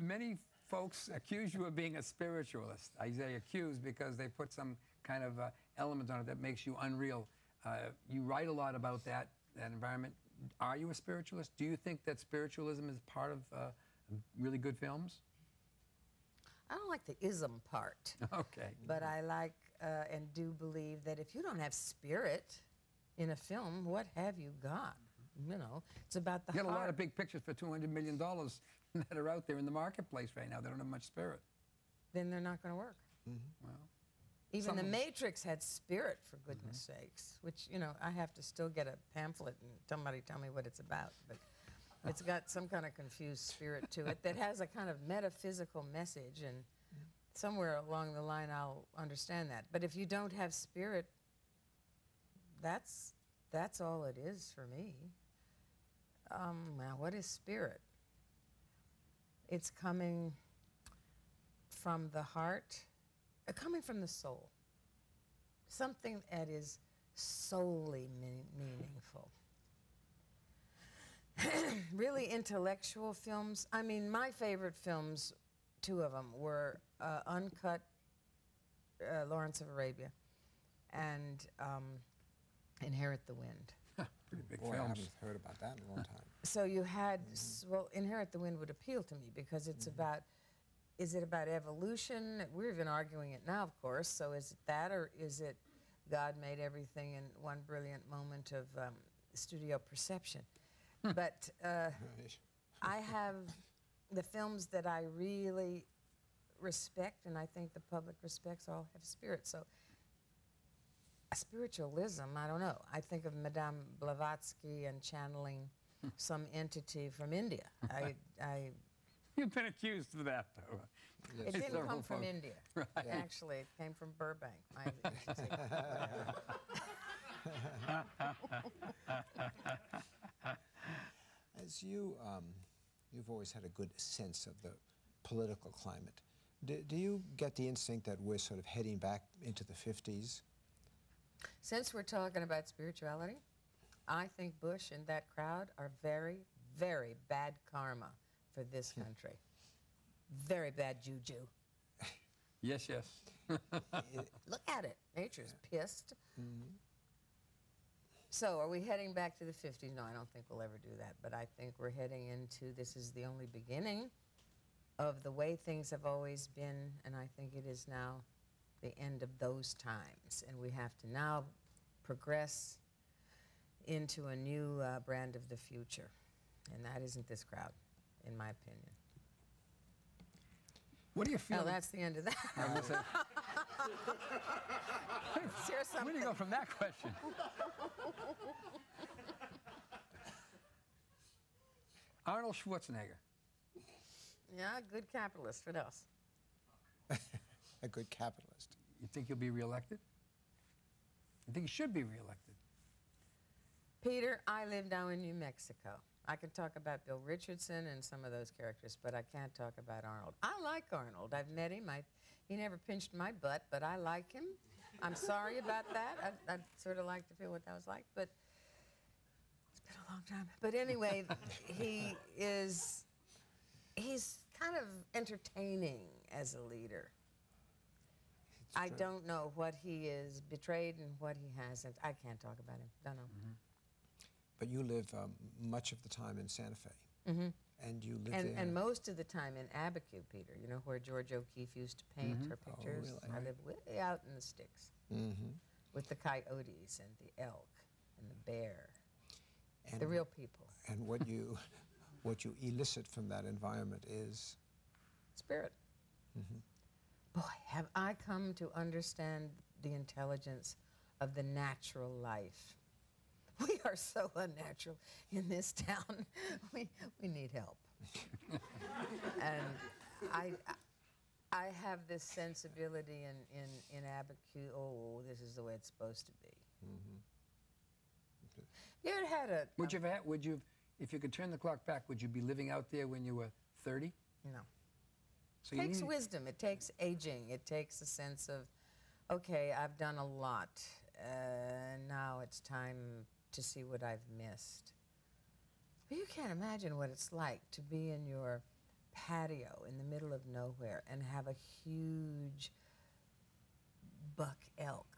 Many folks accuse you of being a spiritualist. I say accuse because they put some kind of element on it that makes you unreal. You write a lot about that environment. Are you a spiritualist? Do you think that spiritualism is part of really good films? I don't like the ism part. Okay. But I like and do believe that if you don't have spirit in a film, what have you got? You know, it's about the You heart. got a lot of big pictures for $200 million that are out there in the marketplace right now. They don't have much spirit. Then they're not going to work. Mm-hmm. Well, even The Matrix had spirit, for goodness sakes, which, you know, I have to still get a pamphlet and somebody tell me what it's about. But it's got some kind of confused spirit to it that has a kind of metaphysical message, and somewhere along the line I'll understand that. But if you don't have spirit, that's all it is for me. Now, what is spirit? It's coming from the heart, coming from the soul. Something that is soully meaningful. Really intellectual films. I mean, my favorite films, two of them, were Uncut, Lawrence of Arabia, and Inherit the Wind. Pretty big Boy, films. I haven't heard about that in a long time. So you had, well, Inherit the Wind would appeal to me because it's about, is it about evolution? We're even arguing it now, of course. So is it that, or is it God made everything in one brilliant moment of studio perception? But I have the films that I really respect, and I think the public respects, all have spirit. So spiritualism, I don't know. I think of Madame Blavatsky and channeling some entity from India. You've been accused of that, though. It didn't come from India. Right. Actually, it came from Burbank. As you've always had a good sense of the political climate. Do you get the instinct that we're sort of heading back into the 50s? Since we're talking about spirituality, I think Bush and that crowd are very, very bad karma for this country. Very bad juju. Yes, yes. Look at it. Nature's pissed. So are we heading back to the 50s? No, I don't think we'll ever do that. But I think we're heading into, this is the only beginning of the way things have always been, and I think it is now the end of those times. And we have to now progress into a new brand of the future. And that isn't this crowd, in my opinion. What do you feel? Oh, that's the end of that. Where do you go from that question? Arnold Schwarzenegger. Yeah, good capitalist. What else? A good capitalist. You think he'll be reelected? You think he should be reelected? Peter, I live down in New Mexico. I can talk about Bill Richardson and some of those characters, but I can't talk about Arnold. I like Arnold. I've met him. He never pinched my butt, but I like him. I'm sorry about that. I'd sort of like to feel what that was like, but it's been a long time. But anyway, he's kind of entertaining as a leader. I don't know what he is betrayed and what he hasn't. I can't talk about him. Don't know. But you live much of the time in Santa Fe. And you live there. And most of the time in Abiquiu, Peter, you know, where George O'Keeffe used to paint her pictures. Oh, really? I live way out in the sticks with the coyotes and the elk and the bear, and the real people. And what you elicit from that environment is? Spirit. Boy, have I come to understand the intelligence of the natural life. We are so unnatural in this town. We need help. And I have this sensibility in Abiquiu. Oh, this is the way it's supposed to be. You ever had a? Would you, if you could turn the clock back, would you be living out there when you were 30? No. So it takes wisdom. It takes aging. It takes a sense of, okay, I've done a lot. Now it's time to see what I've missed. But you can't imagine what it's like to be in your patio in the middle of nowhere and have a huge buck elk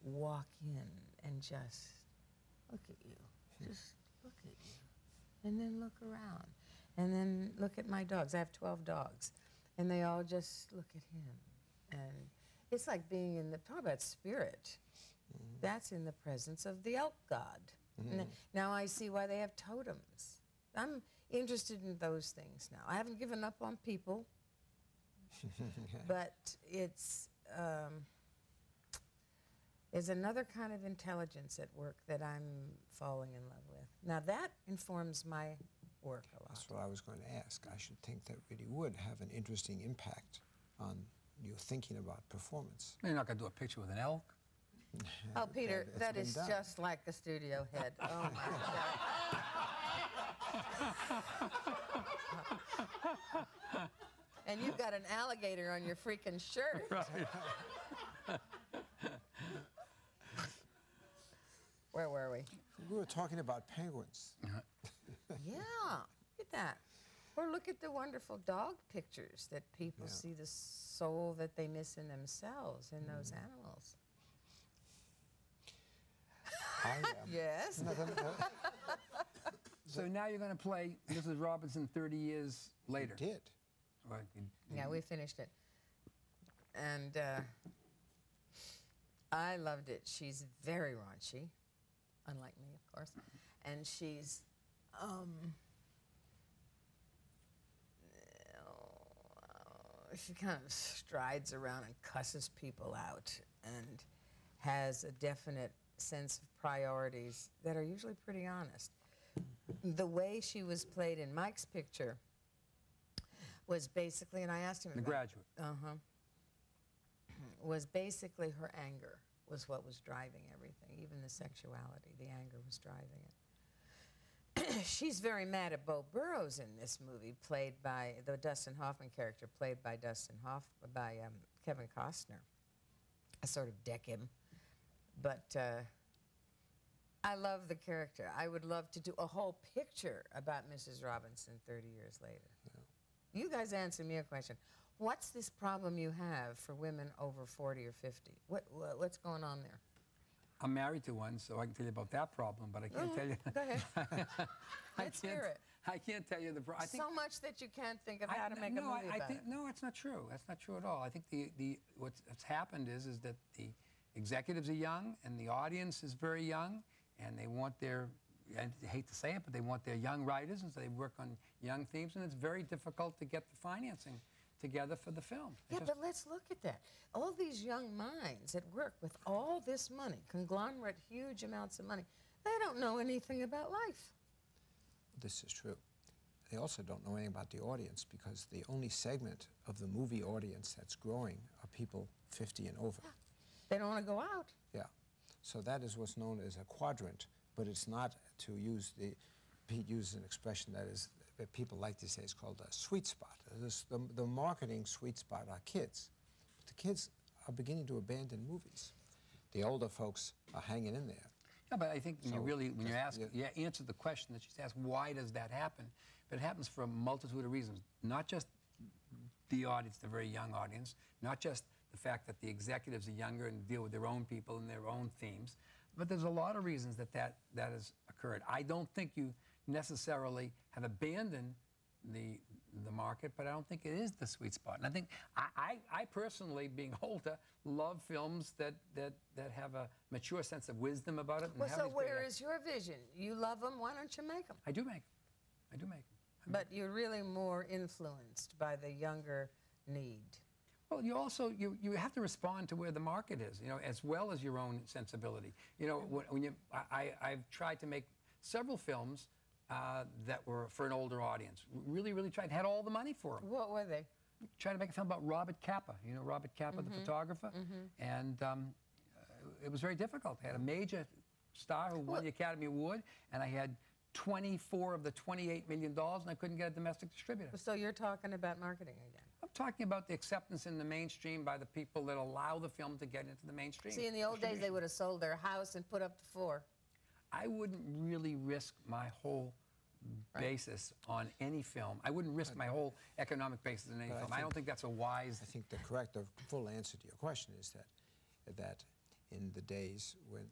walk in and just look at you, just look at you, and then look around, and then look at my dogs. I have 12 dogs, and they all just look at him. And it's like being in the, talk about spirit. That's in the presence of the elk god. Now I see why they have totems. I'm interested in those things now. I haven't given up on people, but it's there's another kind of intelligence at work that I'm falling in love with. Now that informs my work a lot. That's what I was going to ask. I should think that really would have an interesting impact on your thinking about performance. You're not going to do a picture with an elk. Oh, Peter, It's that been is done. just like a studio head. Oh, my God. And you've got an alligator on your freaking shirt. Right. Where were we? We were talking about penguins. Yeah, look at that. Or look at the wonderful dog pictures that people see the soul that they miss in themselves in those animals. Yes. So now you're going to play Mrs. Robinson 30 years later. Did. Right. Yeah, we finished it. And I loved it. She's very raunchy, unlike me, of course. And she's, she kind of strides around and cusses people out and has a definite sense of priorities that are usually pretty honest. The way she was played in Mike's picture was basically, and I asked him The about Graduate. was basically her anger was what was driving everything, even the sexuality. The anger was driving it. She's very mad at Bo Burrows in this movie, played by the Dustin Hoffman character, played by Kevin Costner. I sort of deck him, but I love the character. I would love to do a whole picture about Mrs. Robinson 30 years later. Yeah. You guys answer me a question. What's this problem you have for women over 40 or 50? What's going on there? I'm married to one, so I can tell you about that problem, but I can't tell you. Go ahead. Let's hear it. I can't tell you the problem. So much that you can't think of how to make a movie about it. No, it's not true. That's not true at all. I think what's happened is that the executives are young and the audience is very young, and they want their, I hate to say it, but they want their young writers, and so they work on young themes, and it's very difficult to get the financing together for the film. Yeah, but let's look at that. All these young minds at work with all this money, conglomerate, huge amounts of money, they don't know anything about life. This is true. They also don't know anything about the audience because the only segment of the movie audience that's growing are people 50 and over. Yeah. They don't want to go out. Yeah. So that is what's known as a quadrant, but it's not, to use Pete uses an expression that people like to say, it's called a sweet spot. The marketing sweet spot are kids. But the kids are beginning to abandon movies. The older folks are hanging in there. Yeah, but I think when you ask, you answer the question that she's asked, why does that happen? But it happens for a multitude of reasons. Not just the audience, the very young audience, not just the fact that the executives are younger and deal with their own people and their own themes, but there's a lot of reasons that has occurred. I don't think you necessarily have abandoned the market, but I don't think it is the sweet spot. And I think I personally, being older, love films that have a mature sense of wisdom about it. And well, so where is your vision? You love them, why don't you make them? I do make them. I do make them. But you're really more influenced by the younger need. Well, you also you have to respond to where the market is, as well as your own sensibility. I've tried to make several films that were for an older audience. Really tried. Had all the money for them. What were they? Tried to make a film about Robert Capa. Robert Capa, the photographer, and it was very difficult. I had a major star who won the Academy Award, and I had 24 of the $28 million, and I couldn't get a domestic distributor. So you're talking about marketing again? I'm talking about the acceptance in the mainstream by the people that allow the film to get into the mainstream. See, in the old days, they would have sold their house and put up the 4. I wouldn't really risk my whole basis on any film. I wouldn't risk my whole economic basis in any film. I don't think that's a wise... I think the full answer to your question is that in the days when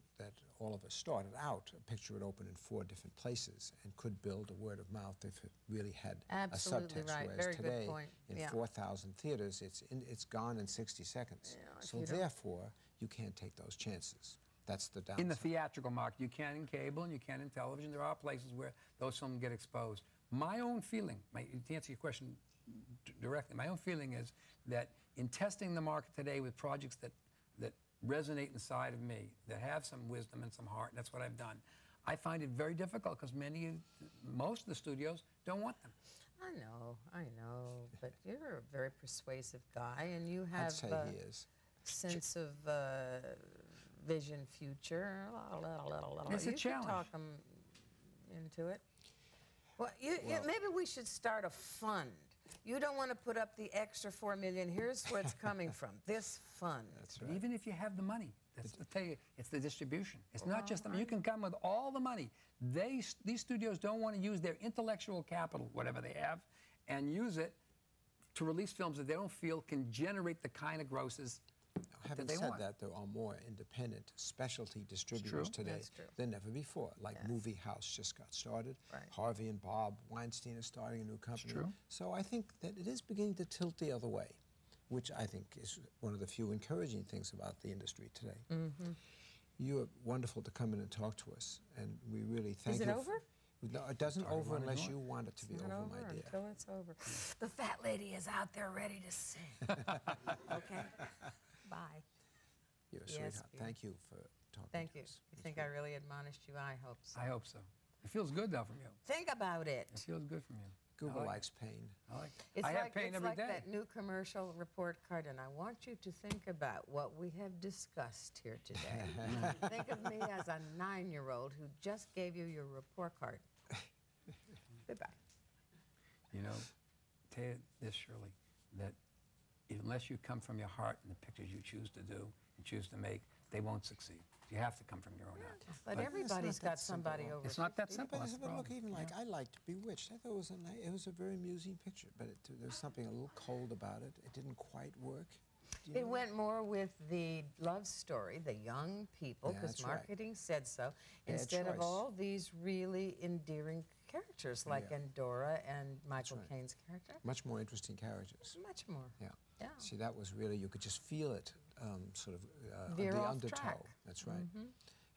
all of us started out, a picture would open in 4 different places and could build a word of mouth if it really had Absolutely a subtext. right. Whereas Very today, good point. in 4,000 theaters, it's gone in 60 seconds. Yeah, so therefore, you can't take those chances. That's the downside. In the theatrical market, you can in cable and you can in television. There are places where those films get exposed. My own feeling, to answer your question directly, my own feeling is that in testing the market today with projects that resonate inside of me, that have some wisdom and some heart, and that's what I've done, I find it very difficult because most of the studios don't want them. I know, but you're a very persuasive guy, and you have I'd say he is. Sense of vision, future. It's a challenge. You talk them into it. Well, maybe we should start a fund. You don't want to put up the extra $4 million. Here's where it's coming from. This fund. That's right. Even if you have the money, I'll tell you, it's the distribution. It's not just, you can come with all the money. These studios don't want to use their intellectual capital, whatever they have, and use it to release films that they don't feel can generate the kind of grosses Having that they said want. that, there are more independent specialty distributors today than ever before. Like Movie House just got started. Right. Harvey and Bob Weinstein are starting a new company. True. So I think that it is beginning to tilt the other way, which I think is one of the few encouraging things about the industry today. Mm-hmm. You're wonderful to come in and talk to us, and we really thank you. Is it over? No, it doesn't over unless you want it to be It's over, not my dear. until it's over. The fat lady is out there ready to sing. Okay. Bye. You're a Yes, sweetheart. dear. Thank you for talking Thank to you. us. You think I really admonished you? I hope so. I hope so. It feels good, though, from you. Think about it. It feels good from you. Google I like likes pain. I like it. It's I have pain it's every like day. that new commercial report card, and I want you to think about what we have discussed here today. Think of me as a 9-year-old who just gave you your report card. Goodbye. You know, tell you this, Shirley, that unless you come from your heart in the pictures you choose to do and choose to make, they won't succeed. You have to come from your own heart. But But everybody's it's not got that simple. somebody over. It's not that Yeah, simple. but, That's the but look, problem. even like I liked Bewitched. I thought it was a very amusing picture, but there was something a little cold about it. It didn't quite work. Do you It know? went more with the love story, the young people, Yeah, because that's right. marketing said so, Bad instead of choice. all these really endearing characters like Yeah. Endora and Michael right. Caine's character. Much more interesting characters. Much more. Yeah. Yeah. See, that was really, you could just feel it, sort of, Veer the off undertow. track. That's right.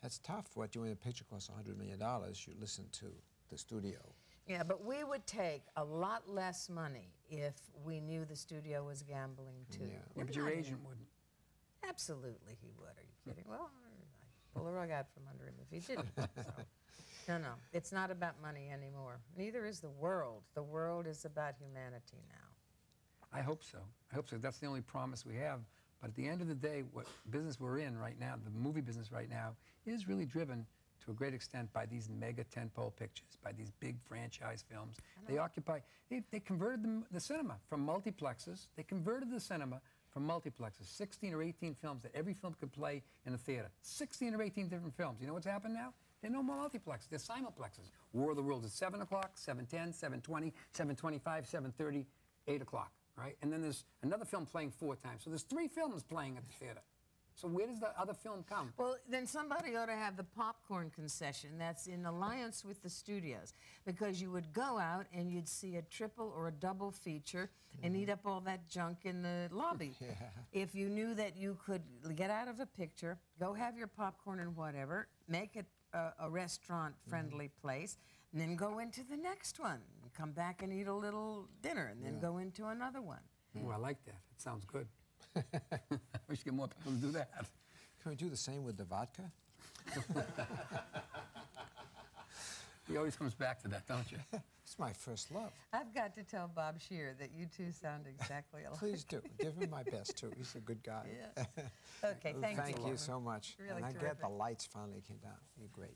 That's tough. What doing a picture costs $100 million, you listen to the studio. Yeah, but we would take a lot less money if we knew the studio was gambling too. Yeah. Yeah, but your agent wouldn't. Absolutely he would. Are you kidding? Well, I'd pull the rug out from under him if he didn't. So. No, it's not about money anymore. Neither is the world. The world is about humanity now. I hope so. I hope so. That's the only promise we have. But at the end of the day, what business we're in right now, the movie business right now, is really driven to a great extent by these mega tentpole pictures, by these big franchise films. They occupy, they converted the cinema from multiplexes. They converted the cinema from multiplexes, 16 or 18 films that every film could play in a theater. 16 or 18 different films. You know what's happened now? There are no more multiplexes. They're simulplexes. War of the Worlds at 7 o'clock, 7:10, 7:20, 7:25, 7:30, 8 o'clock, right? And then there's another film playing 4 times. So there's 3 films playing at the theater. So where does the other film come? Well, then somebody ought to have the popcorn concession that's in alliance with the studios, because you would go out and you'd see a triple or a double feature and eat up all that junk in the lobby. Yeah. If you knew that you could get out of a picture, go have your popcorn and whatever, make it a restaurant-friendly place, and then go into the next one. Come back and eat a little dinner, and then go into another one. Oh, I like that. It sounds good. We should get more people to do that. Can we do the same with the vodka? He always comes back to that, don't you? It's my first love. I've got to tell Bob Shear that you two sound exactly alike. Please do. Give him my best, too. He's a good guy. Yeah. Okay, thank you. Thank you so much. Really and I get terrific. the lights finally came down. You're great.